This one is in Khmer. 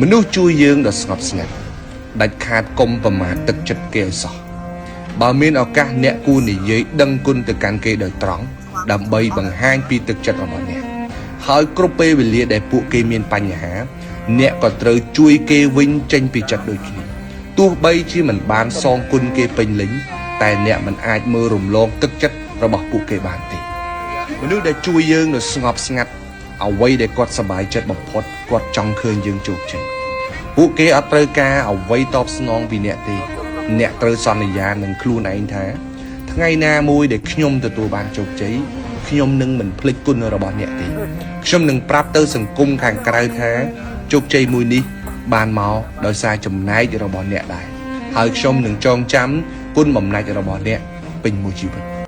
មនុស្សជួយយើងដល់ស្ងប់ស្ងាត់ដាច់ខាតកុំប្រមាថទឹកចិត្តគេឲ្យសោះបើមានឱកាសអ្នកគួរនិយាយដឹងគុណទៅកាន់គេដោយត្រង់ដើម្បីបង្ហាញពីទឹកចិត្តរបស់អ្នកហើយគ្រប់ពេលវេលាដែលពួកគេមានបញ្ហាអ្នកក៏ត្រូវជួយគេវិញចេញពីចិត្តដូចគ្នាទោះបីជាមិនបានសងគុណគេពេញលេញតែអ្នកមិនអាចមើលរំលងទឹកចិត្តរបស់ពួកគេបានទេមនុស្សដែលជួយយើងនៅស្ងប់ស្ងាត់អ្វីដែលគាត់សប្បាយចិត្តបំផុតគាត់ចង់ឃើញយើងជោគជ័យពួកគេអត់ត្រូវការអ្វីតបស្នងពីអ្នកទេអ្នកត្រូវសន្យានឹងខ្លួនឯងថាថ្ងៃណាមួយដែលខ្ញុំទទួលបានជោគជ័យខ្ញុំនឹងមិនភ្លេចគុណរបស់អ្នកទេខ្ញុំនឹងប្រាប់ទៅសង្គមខាងក្រៅថាជោគជ័យមួយនេះបានមកដោយសារចំណែករបស់អ្នកដែរហើយខ្ញុំនឹងចងចាំគុណបំណាច់របស់អ្នកពេញមួយជីវិត